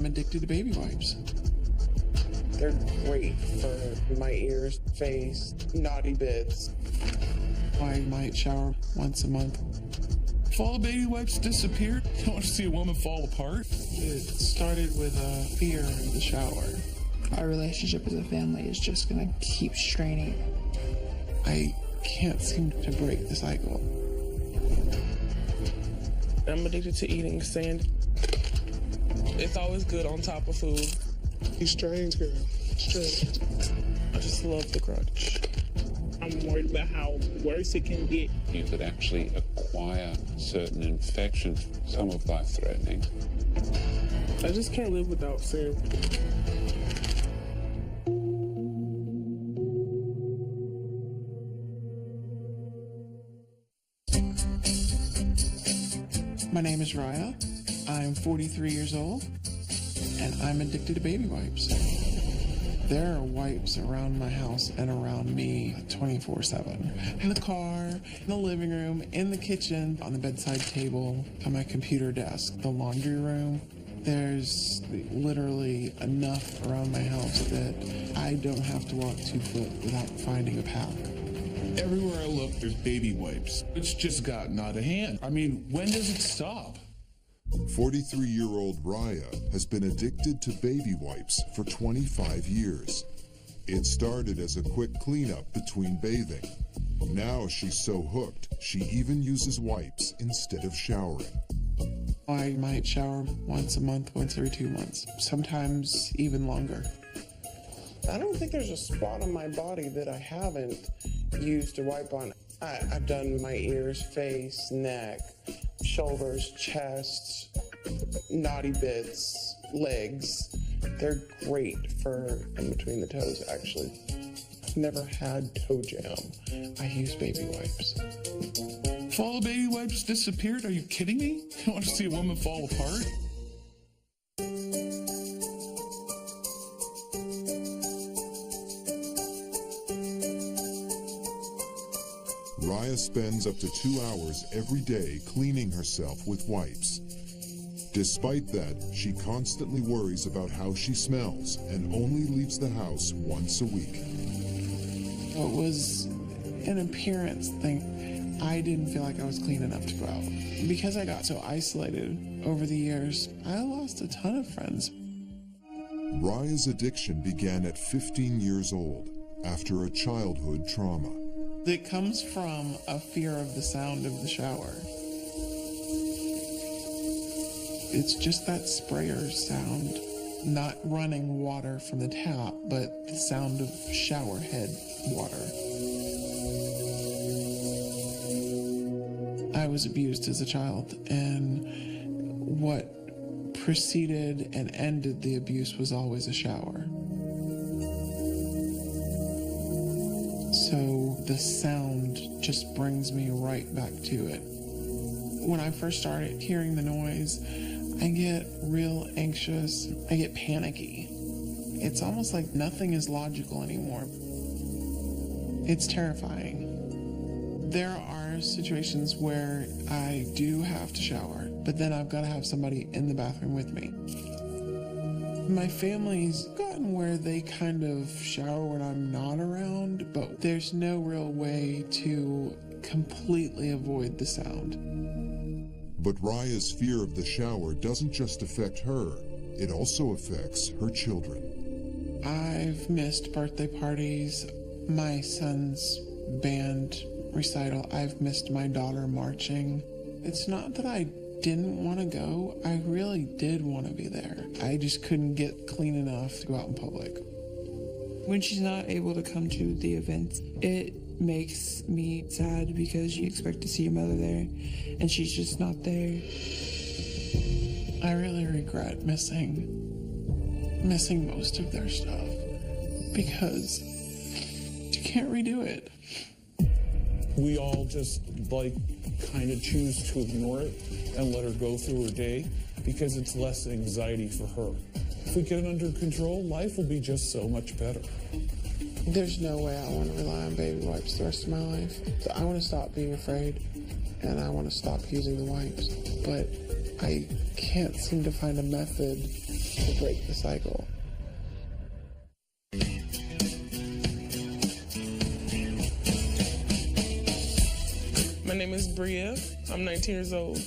addicted to baby wipes. They're great for my ears, face, naughty bits. I might shower once a month. Fall baby wipes disappeared? Don't want to see a woman fall apart? It started with a fear of the shower. Our relationship as a family is just gonna keep straining. I can't seem to break the cycle. I'm addicted to eating sand. It's always good on top of food. He's strange, girl. Strange. I just love the crunch. I'm worried about how worse it can get. You could actually acquire certain infections, some of life-threatening. I just can't live without sand. My name is Raya. I'm 43 years old, and I'm addicted to baby wipes. There are wipes around my house and around me 24/7. In the car, in the living room, in the kitchen, on the bedside table, on my computer desk, the laundry room. There's literally enough around my house that I don't have to walk 2 foot without finding a pack. Everywhere I look, there's baby wipes. It's just gotten out of hand. I mean, when does it stop? 43-year-old Raya has been addicted to baby wipes for 25 years. It started as a quick cleanup between bathing. Now she's so hooked, she even uses wipes instead of showering. I might shower once a month, once every 2 months, sometimes even longer. I don't think there's a spot on my body that I haven't used a wipe on. I've done my ears, face, neck, shoulders, chest, naughty bits, legs. They're great for in between the toes, actually. I've never had toe jam. I use baby wipes. Fall baby wipes disappeared? Are you kidding me? Don't want to see a woman fall apart? Raya spends up to 2 hours every day cleaning herself with wipes. Despite that, she constantly worries about how she smells and only leaves the house once a week. It was an appearance thing. I didn't feel like I was clean enough to go out. Because I got so isolated over the years, I lost a ton of friends. Raya's addiction began at 15 years old after a childhood trauma. It comes from a fear of the sound of the shower. It's just that sprayer sound, not running water from the tap, but the sound of shower head water. I was abused as a child, and what preceded and ended the abuse was always a shower. So the sound just brings me right back to it. When I first started hearing the noise, I get real anxious. I get panicky. It's almost like nothing is logical anymore. It's terrifying. There are situations where I do have to shower, but then I've got to have somebody in the bathroom with me. My family's gotten where they kind of shower when I'm not around, but there's no real way to completely avoid the sound. But Raya's fear of the shower doesn't just affect her, it also affects her children. I've missed birthday parties, my son's band recital. I've missed my daughter marching. It's not that I didn't want to go. I really did want to be there. I just couldn't get clean enough to go out in public. When she's not able to come to the events, it makes me sad because you expect to see your mother there and she's just not there. I really regret missing most of their stuff because you can't redo it. We all just kind of choose to ignore it and let her go through her day because it's less anxiety for her. If we get it under control, life will be just so much better. There's no way I want to rely on baby wipes the rest of my life. So I want to stop being afraid, and I want to stop using the wipes. But I can't seem to find a method to break the cycle. My name is Bria. I'm 19 years old,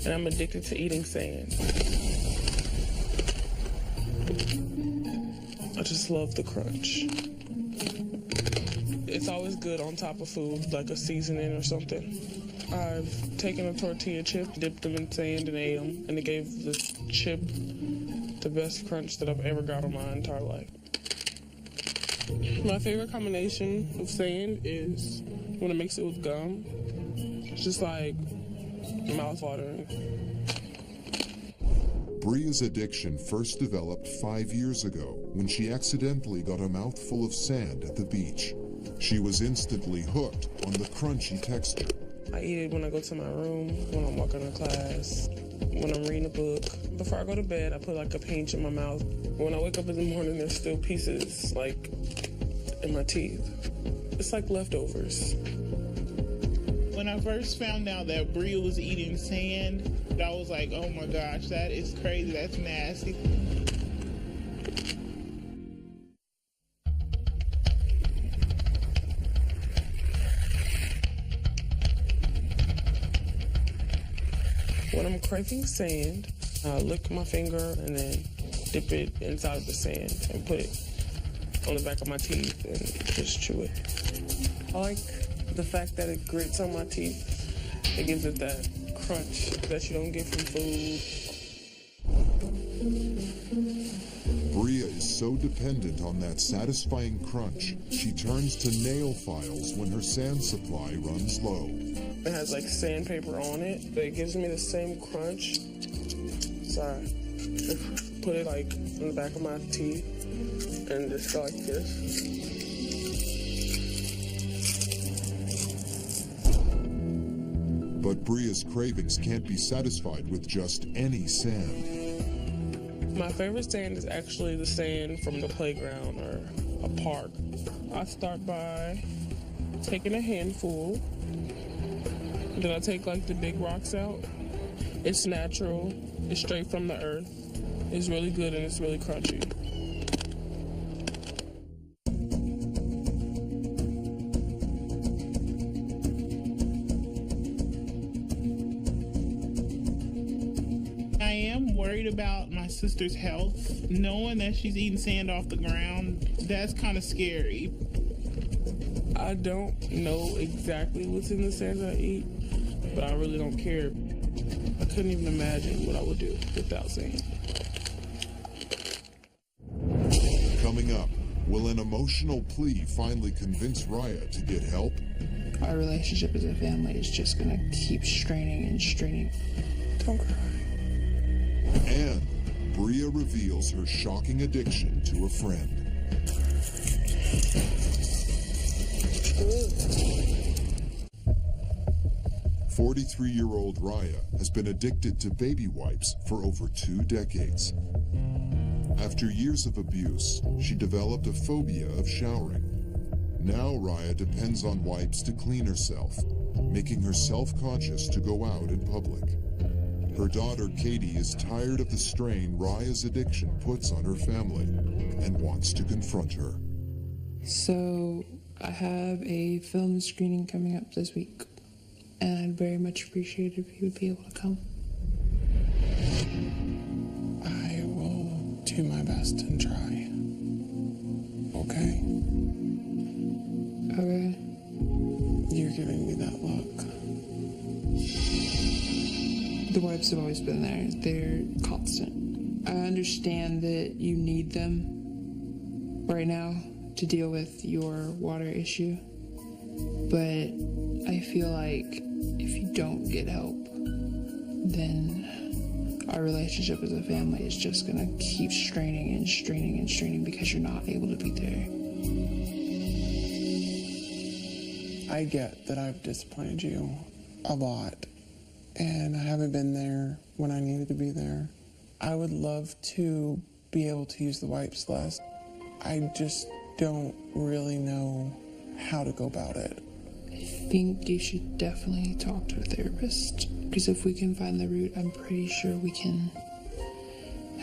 and I'm addicted to eating sand. I just love the crunch. It's always good on top of food, like a seasoning or something. I've taken a tortilla chip, dipped them in sand, and ate them, and it gave the chip the best crunch that I've ever got in my entire life. My favorite combination of sand is when I mix it with gum. It's just like mouth-watering. Bria's addiction first developed 5 years ago when she accidentally got a mouthful of sand at the beach. She was instantly hooked on the crunchy texture. I eat it when I go to my room, when I'm walking to class, when I'm reading a book. Before I go to bed, I put like a pinch in my mouth. When I wake up in the morning, there's still pieces like in my teeth. It's like leftovers. When I first found out that Bria was eating sand, I was like, oh my gosh, that is crazy, that's nasty. When I'm craving sand, I lick my finger and then dip it inside of the sand and put it on the back of my teeth and just chew it. I like the fact that it grits on my teeth. It gives it that crunch that you don't get from food. Bria is so dependent on that satisfying crunch, she turns to nail files when her sand supply runs low. It has like sandpaper on it, but it gives me the same crunch. Sorry. Put it like in the back of my teeth and just go like this. But Bria's cravings can't be satisfied with just any sand. My favorite sand is actually the sand from the playground or a park. I start by taking a handful. Then I take like the big rocks out. It's natural. It's straight from the earth. It's really good and it's really crunchy. I am worried about my sister's health. Knowing that she's eating sand off the ground, that's kind of scary. I don't know exactly what's in the sand I eat, but I really don't care. I couldn't even imagine what I would do without sand. Coming up, will an emotional plea finally convince Raya to get help? Our relationship as a family is just gonna keep straining and straining. Don't cry. And Bria reveals her shocking addiction to a friend. 43-year-old Raya has been addicted to baby wipes for over 2 decades. After years of abuse, she developed a phobia of showering. Now Raya depends on wipes to clean herself, making her self-conscious to go out in public. Her daughter Katie is tired of the strain Raya's addiction puts on her family and wants to confront her. So I have a film screening coming up this week, and I'd very much appreciate it if you would be able to come. I will do my best and try. Okay? Okay. You're giving me that look. The wipes have always been there. They're constant. I understand that you need them right now to deal with your water issue, but I feel like if you don't get help, then our relationship as a family is just gonna keep straining and straining and straining because you're not able to be there. I get that I've disappointed you a lot, and I haven't been there when I needed to be there. I would love to be able to use the wipes less. I just don't really know how to go about it. I think you should definitely talk to a therapist, because if we can find the root, I'm pretty sure we can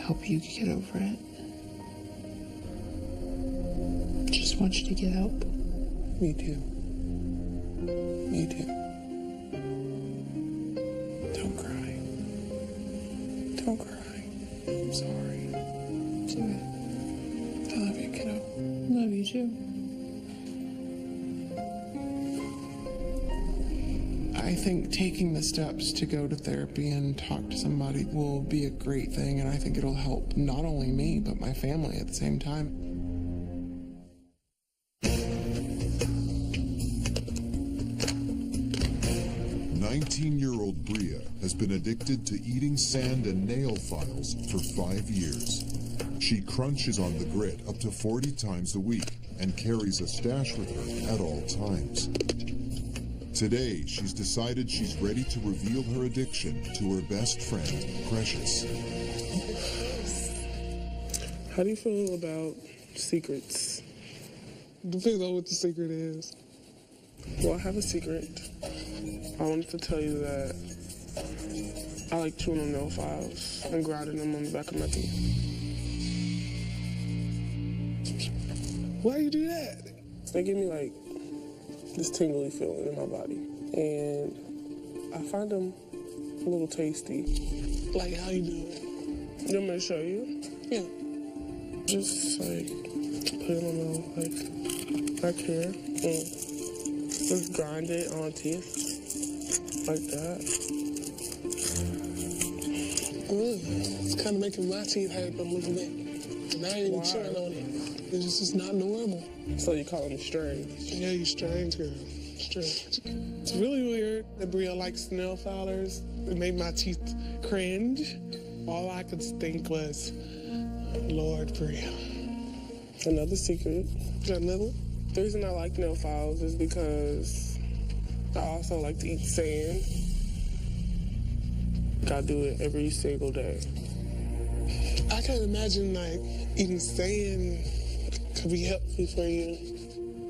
help you get over it. Just want you to get help. Me too. Me too. Don't cry. Don't cry. I'm sorry. Do it. I love you, kiddo. Love you too. I think taking the steps to go to therapy and talk to somebody will be a great thing, and I think it'll help not only me, but my family at the same time. 19-year-old Bria has been addicted to eating sand and nail files for 5 years. She crunches on the grit up to 40 times a week and carries a stash with her at all times. Today, she's decided she's ready to reveal her addiction to her best friend, Precious. How do you feel about secrets? Depends on what the secret is. Well, I have a secret. I wanted to tell you that I like chewing on nail files and grinding them on the back of my teeth. Why you do that? They give me like this tingly feeling in my body, and I find them a little tasty. Like, how you do it? You want me to show you? Yeah. Just like put it on the back here, and just grind it on teeth like that. It's kind of making my teeth hurt a little bit. And I ain't even chewing on it. It's just not normal. So you call them strange? Yeah, you strange, girl. Strange. It's really weird that Bria likes nail filers. It made my teeth cringe. All I could think was, Lord, Bria. Another secret. Is that another one? The reason I like nail files is because I also like to eat sand. I do it every single day. I can't imagine, like, eating sand could be healthy for you.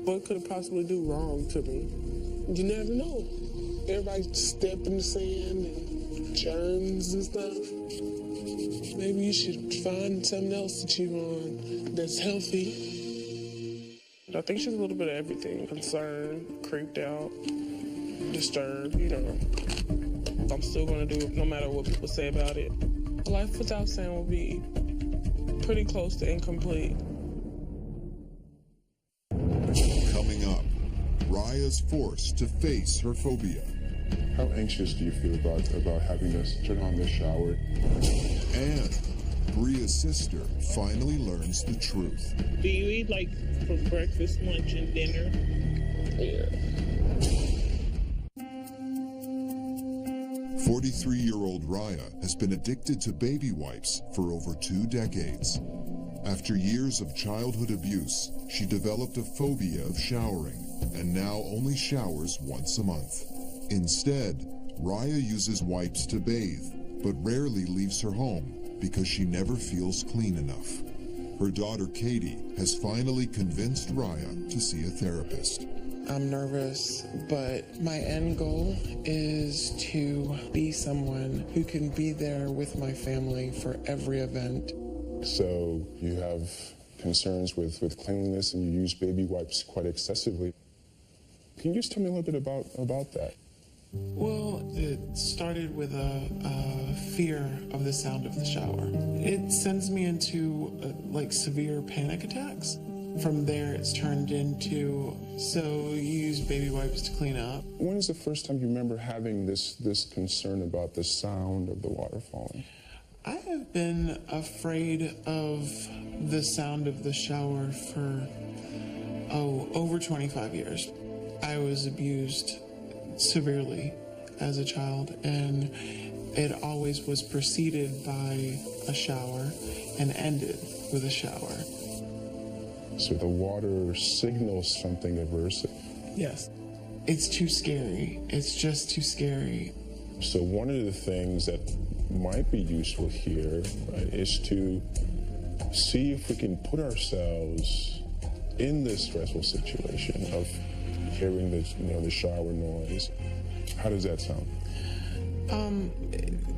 What could it possibly do wrong to me? You never know. Everybody step in the sand and germs and stuff. Maybe you should find something else to chew on that's healthy. I think she's a little bit of everything. Concerned, creeped out, disturbed, you know. I'm still gonna do it no matter what people say about it. Life without sand will be pretty close to incomplete. Coming up, Raya's forced to face her phobia. How anxious do you feel about having to turn on the shower? And Bria's sister finally learns the truth. Do you eat like for breakfast, lunch, and dinner? Yeah. 43-year-old Raya has been addicted to baby wipes for over 2 decades. After years of childhood abuse, she developed a phobia of showering and now only showers once a month. Instead, Raya uses wipes to bathe, but rarely leaves her home because she never feels clean enough. Her daughter Katie has finally convinced Raya to see a therapist. I'm nervous, but my end goal is to be someone who can be there with my family for every event. So you have concerns with cleanliness and you use baby wipes quite excessively. Can you just tell me a little bit about that? Well, it started with a fear of the sound of the shower. It sends me into like severe panic attacks. From there, it's turned into, so you use baby wipes to clean up. When is the first time you remember having this concern about the sound of the water falling? I have been afraid of the sound of the shower for, over 25 years. I was abused severely as a child, and it always was preceded by a shower and ended with a shower. So the water signals something aversive. Yes. It's too scary. It's just too scary. So one of the things that might be useful here, right, is to see if we can put ourselves in this stressful situation of hearing the shower noise. How does that sound?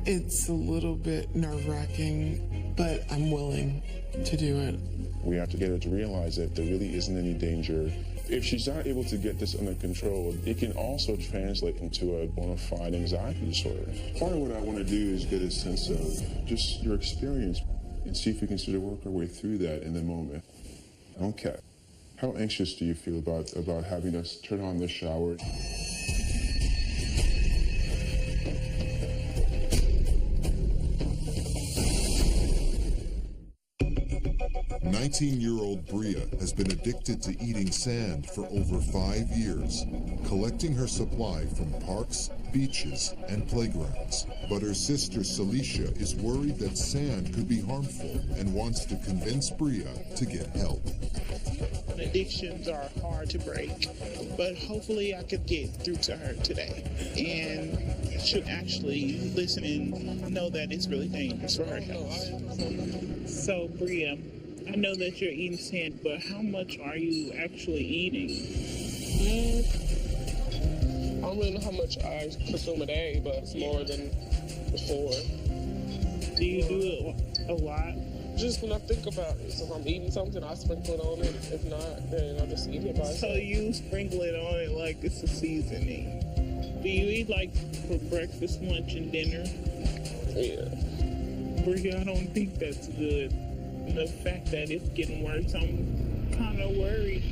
It's a little bit nerve-wracking, but I'm willing to do it. We have to get her to realize that there really isn't any danger. If she's not able to get this under control, it can also translate into a bona fide anxiety disorder. Part of what I want to do is get a sense of just your experience and see if we can sort of work our way through that in the moment. Okay. How anxious do you feel about having us turn on the shower? 19-year-old Bria has been addicted to eating sand for over 5 years, collecting her supply from parks, beaches, and playgrounds. But her sister Celicia is worried that sand could be harmful and wants to convince Bria to get help. Addictions are hard to break, but hopefully I could get through to her today and she'll actually listen and know that it's really dangerous for her health. So, Bria, I know that you're eating sand, but how much are you actually eating? I don't really know how much I consume a day, but it's more than before. Do you do it a lot? Just when I think about it. So if I'm eating something, I sprinkle it on it. If not, then I'll just eat it by itself. So you sprinkle it on it like it's a seasoning. Do you eat like for breakfast, lunch, and dinner? Yeah. Bria, I don't think that's good. The fact that it's getting worse, I'm kind of worried.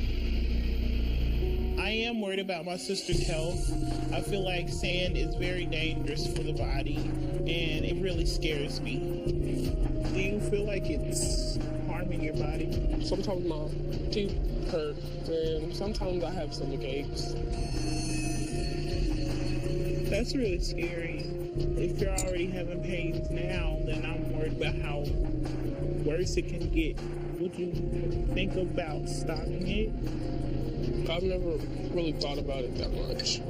I am worried about my sister's health. I feel like sand is very dangerous for the body, and it really scares me. Do you feel like it's harming your body? Sometimes my teeth hurt, and sometimes I have stomach aches. That's really scary. If you're already having pains now, then I'm worried about how worse it can get. Would you think about stopping it? I've never really thought about it that much.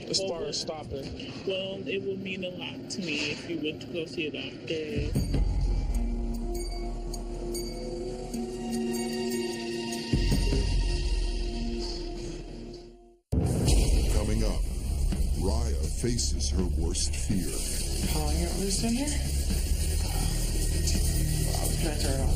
As far as stopping. Well, it would mean a lot to me if you went to go see a doctor. Coming up, Raya faces her worst fear. Calling it loose in here? Can I turn it off?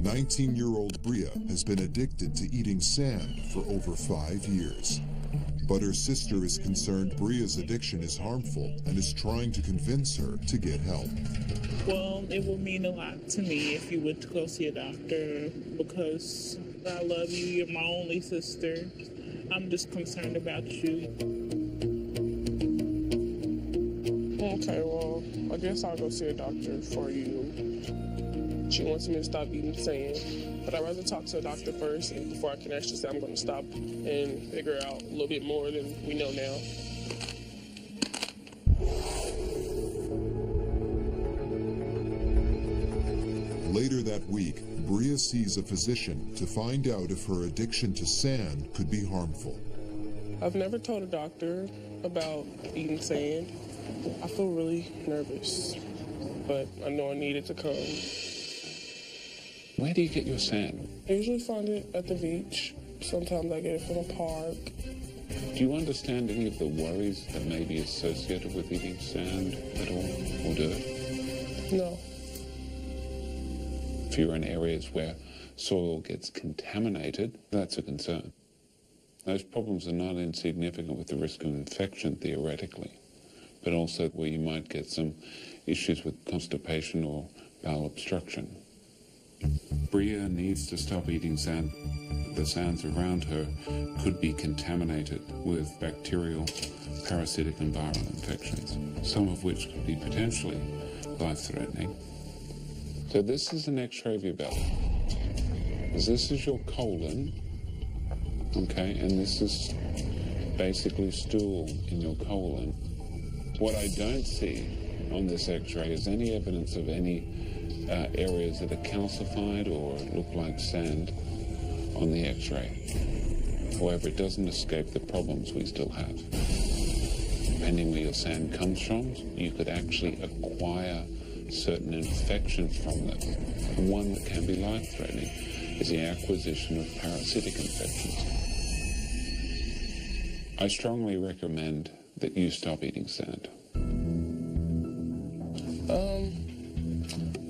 19-year-old Bria has been addicted to eating sand for over 5 years. But her sister is concerned Bria's addiction is harmful and is trying to convince her to get help. Well, it will mean a lot to me if you went to go see a doctor because I love you. You're my only sister. I'm just concerned about you. Okay, well, I guess I'll go see a doctor for you. She wants me to stop eating sand, but I'd rather talk to a doctor first and before I can actually say I'm going to stop and figure out a little bit more than we know now. Later that week, Bria sees a physician to find out if her addiction to sand could be harmful. I've never told a doctor about eating sand. I feel really nervous, but I know I need it to come. Where do you get your sand? I usually find it at the beach. Sometimes I get it from a park. Do you understand any of the worries that may be associated with eating sand at all, or dirt? No. If you're in areas where soil gets contaminated, that's a concern. Those problems are not insignificant with the risk of infection, theoretically, but also where you might get some issues with constipation or bowel obstruction. Bria needs to stop eating sand. The sands around her could be contaminated with bacterial, parasitic and viral infections, some of which could be potentially life-threatening. So this is an X-ray of your belly. This is your colon, okay, and this is basically stool in your colon. What I don't see on this X-ray is any evidence of any areas that are calcified or look like sand on the X-ray. However, it doesn't escape the problems we still have. Depending where your sand comes from, you could actually acquire certain infections from them. One that can be life-threatening is the acquisition of parasitic infections. I strongly recommend that you stop eating sand.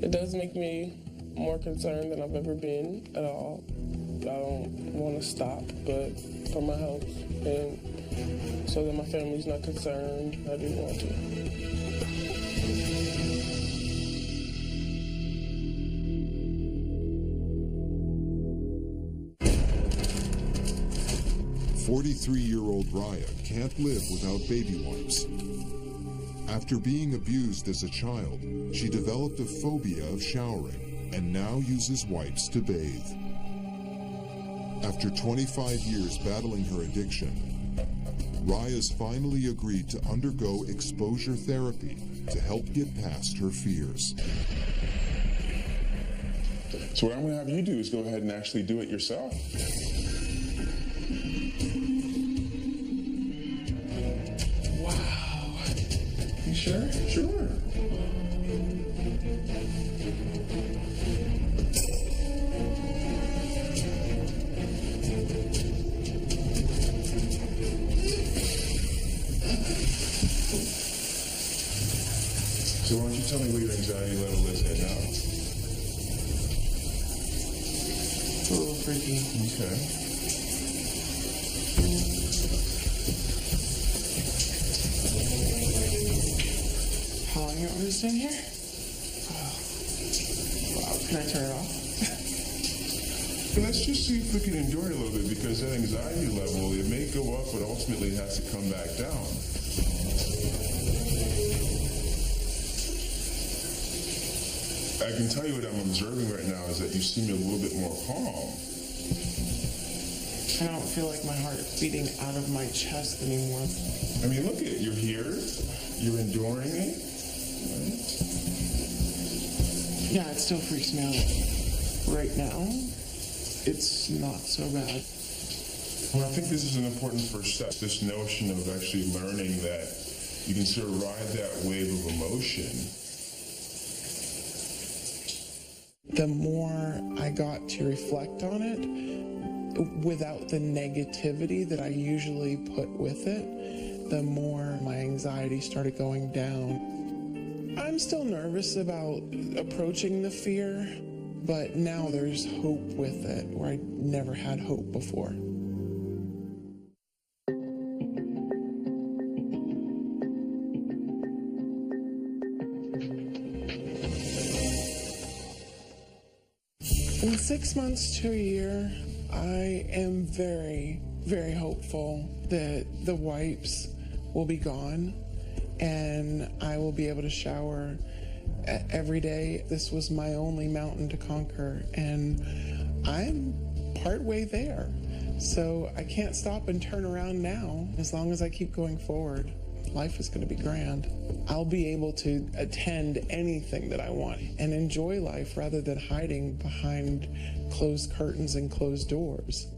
It does make me more concerned than I've ever been at all. I don't want to stop, but for my health and so that my family's not concerned, I do want to. 43-year-old Raya can't live without baby wipes. After being abused as a child, she developed a phobia of showering and now uses wipes to bathe. After 25 years battling her addiction, Raya's finally agreed to undergo exposure therapy to help get past her fears. So what I'm going to have you do is go ahead and actually do it yourself. You sure? Sure. So why don't you tell me what your anxiety level is right now? It's a little freaky. Okay. How long you want me to stand here? Oh. Wow, can I turn it off? Let's just see if we can endure it a little bit, because that anxiety level, it may go up, but ultimately it has to come back down. I can tell you what I'm observing right now is that you seem a little bit more calm. I don't feel like my heart's beating out of my chest anymore. I mean, look at it. You're here. You're enduring it. Right? Yeah, it still freaks me out. Right now, it's not so bad. Well, I think this is an important first step. This notion of actually learning that you can sort of ride that wave of emotion. The more I got to reflect on it, without the negativity that I usually put with it, the more my anxiety started going down. I'm still nervous about approaching the fear, but now there's hope with it where I never had hope before. In 6 months to a year, I am very, very hopeful that the wipes will be gone and I will be able to shower every day. This was my only mountain to conquer, and I'm partway there. So I can't stop and turn around now. As long as I keep going forward, life is going to be grand. I'll be able to attend anything that I want and enjoy life rather than hiding behind closed curtains and closed doors.